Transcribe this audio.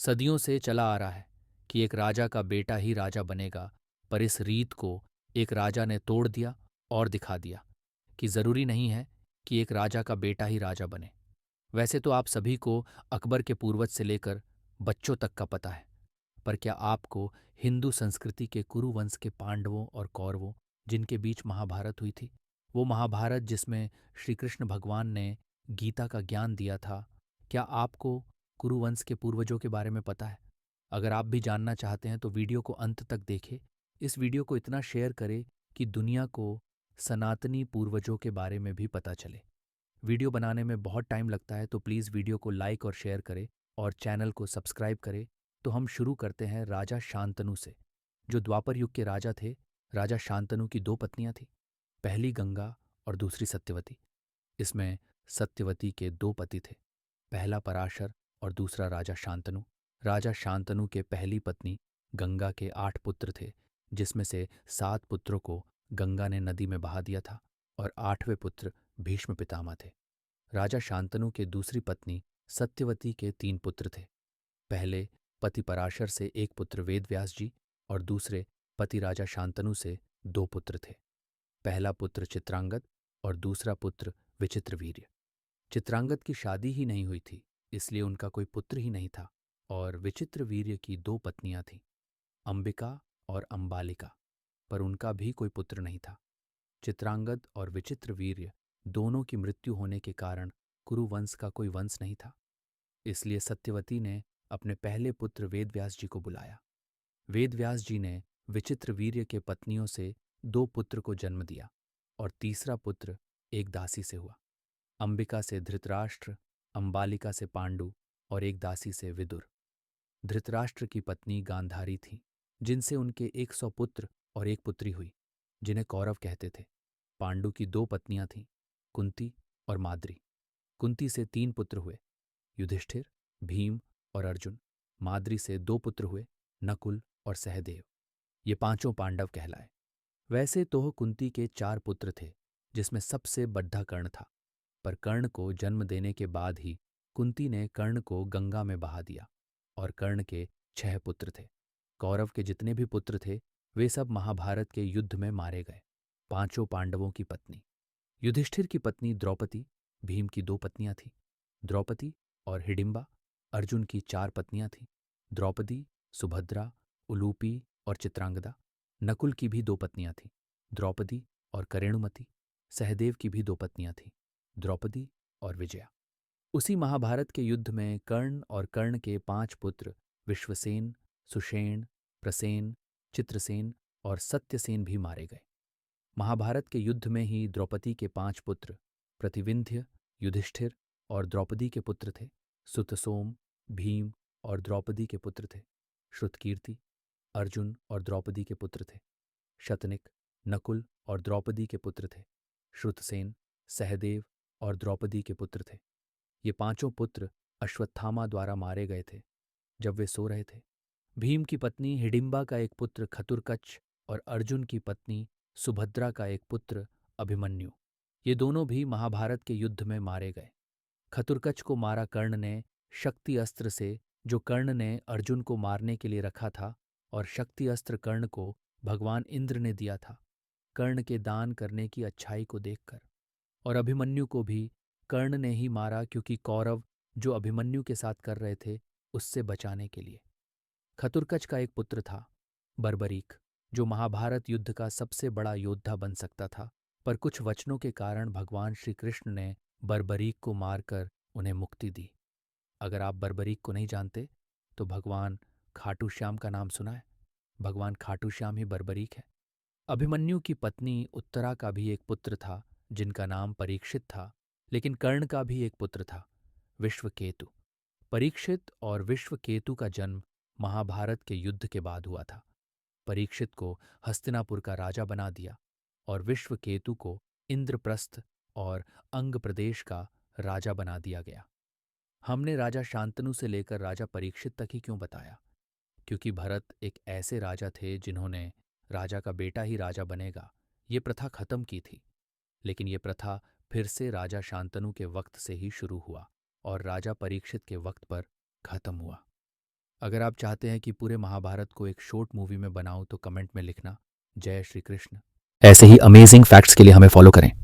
सदियों से चला आ रहा है कि एक राजा का बेटा ही राजा बनेगा, पर इस रीत को एक राजा ने तोड़ दिया और दिखा दिया कि जरूरी नहीं है कि एक राजा का बेटा ही राजा बने। वैसे तो आप सभी को अकबर के पूर्वज से लेकर बच्चों तक का पता है, पर क्या आपको हिंदू संस्कृति के कुरु वंश के पांडवों और कौरवों, जिनके बीच महाभारत हुई थी, वो महाभारत जिसमें श्री कृष्ण भगवान ने गीता का ज्ञान दिया था, क्या आपको कुरुवंश के पूर्वजों के बारे में पता है? अगर आप भी जानना चाहते हैं तो वीडियो को अंत तक देखें। इस वीडियो को इतना शेयर करें कि दुनिया को सनातनी पूर्वजों के बारे में भी पता चले। वीडियो बनाने में बहुत टाइम लगता है, तो प्लीज़ वीडियो को लाइक और शेयर करें और चैनल को सब्सक्राइब करें। तो हम शुरू करते हैं राजा शांतनु से, जो द्वापर युग के राजा थे। राजा शांतनु की दो पत्नियां थीं, पहली गंगा और दूसरी सत्यवती। इसमें सत्यवती के दो पति थे, पहला पराशर और दूसरा राजा शांतनु। राजा शांतनु के पहली पत्नी गंगा के 8 पुत्र थे, जिसमें से 7 पुत्रों को गंगा ने नदी में बहा दिया था और 8वें पुत्र भीष्म पितामह थे। राजा शांतनु के दूसरी पत्नी सत्यवती के 3 पुत्र थे। पहले पति पराशर से एक पुत्र वेदव्यास जी और दूसरे पति राजा शांतनु से 2 पुत्र थे। पहला पुत्र चित्रांगद और दूसरा पुत्र विचित्रवीर्य। चित्रांगद की शादी ही नहीं हुई थी, इसलिए उनका कोई पुत्र ही नहीं था, और विचित्रवीर्य की 2 पत्नियां थीं, अंबिका और अंबालिका, पर उनका भी कोई पुत्र नहीं था। चित्रांगद और विचित्रवीर्य दोनों की मृत्यु होने के कारण कुरुवंश का कोई वंश नहीं था। इसलिए सत्यवती ने अपने पहले पुत्र वेदव्यास जी को बुलाया। वेदव्यास जी ने विचित्रवीर्य के पत्नियों से 2 पुत्र को जन्म दिया और तीसरा पुत्र एक दासी से हुआ। अंबिका से धृतराष्ट्र, अंबालिका से पांडु और एक दासी से विदुर। धृतराष्ट्र की पत्नी गांधारी थी, जिनसे उनके 100 पुत्र और एक पुत्री हुई, जिन्हें कौरव कहते थे। पांडु की 2 पत्नियां थीं, कुंती और माद्री। कुंती से 3 पुत्र हुए, युधिष्ठिर, भीम और अर्जुन। माद्री से 2 पुत्र हुए, नकुल और सहदेव। ये पांचों पांडव कहलाए। वैसे तो कुंती के 4 पुत्र थे, जिसमें सबसे बड्ढा कर्ण था, पर कर्ण को जन्म देने के बाद ही कुंती ने कर्ण को गंगा में बहा दिया और कर्ण के 6 पुत्र थे। कौरव के जितने भी पुत्र थे, वे सब महाभारत के युद्ध में मारे गए। पांचों पांडवों की पत्नी। युधिष्ठिर की पत्नी द्रौपदी। भीम की 2 पत्नियां थीं, द्रौपदी और हिडिंबा। अर्जुन की 4 पत्नियां थीं, द्रौपदी, सुभद्रा, उलूपी और चित्रांगदा। नकुल की भी 2 पत्नियां थीं, द्रौपदी और करेणुमति। सहदेव की भी 2 पत्नियां थीं, द्रौपदी और विजया। उसी महाभारत के युद्ध में कर्ण और कर्ण के 5 पुत्र विश्वसेन, सुषेण, प्रसेन, चित्रसेन और सत्यसेन भी मारे गए। महाभारत के युद्ध में ही द्रौपदी के 5 पुत्र प्रतिविंध्य, युधिष्ठिर और द्रौपदी के पुत्र थे। सुतसोम, भीम और द्रौपदी के पुत्र थे। श्रुतकीर्ति, अर्जुन और द्रौपदी के पुत्र थे। शतनिक, नकुल और द्रौपदी के पुत्र थे। श्रुतसेन, सहदेव और द्रौपदी के पुत्र थे। ये पांचों पुत्र अश्वत्थामा द्वारा मारे गए थे जब वे सो रहे थे। भीम की पत्नी हिडिंबा का एक पुत्र खतुरकच और अर्जुन की पत्नी सुभद्रा का एक पुत्र अभिमन्यु, ये दोनों भी महाभारत के युद्ध में मारे गए। खतुरकच को मारा कर्ण ने शक्ति अस्त्र से, जो कर्ण ने अर्जुन को मारने के लिए रखा था, और शक्ति अस्त्र कर्ण को भगवान इंद्र ने दिया था, कर्ण के दान करने की अच्छाई को देखकर। और अभिमन्यु को भी कर्ण ने ही मारा, क्योंकि कौरव जो अभिमन्यु के साथ कर रहे थे उससे बचाने के लिए। खतुरकच का एक पुत्र था बर्बरीक, जो महाभारत युद्ध का सबसे बड़ा योद्धा बन सकता था, पर कुछ वचनों के कारण भगवान श्री कृष्ण ने बर्बरीक को मारकर उन्हें मुक्ति दी। अगर आप बर्बरीक को नहीं जानते तो भगवान खाटू श्याम का नाम सुना है। भगवान खाटू श्याम ही बर्बरीक है। अभिमन्यु की पत्नी उत्तरा का भी एक पुत्र था, जिनका नाम परीक्षित था, लेकिन कर्ण का भी एक पुत्र था, विश्वकेतु। परीक्षित और विश्वकेतु का जन्म महाभारत के युद्ध के बाद हुआ था। परीक्षित को हस्तिनापुर का राजा बना दिया और विश्वकेतु को इंद्रप्रस्थ और अंग प्रदेश का राजा बना दिया गया। हमने राजा शांतनु से लेकर राजा परीक्षित तक ही क्यों बताया? क्योंकि भरत एक ऐसे राजा थे जिन्होंने राजा का बेटा ही राजा बनेगा ये प्रथा खत्म की थी। लेकिन ये प्रथा फिर से राजा शांतनु के वक्त से ही शुरू हुआ और राजा परीक्षित के वक्त पर खत्म हुआ। अगर आप चाहते हैं कि पूरे महाभारत को एक शॉर्ट मूवी में बनाऊं तो कमेंट में लिखना। जय श्री कृष्ण। ऐसे ही अमेजिंग फैक्ट्स के लिए हमें फॉलो करें।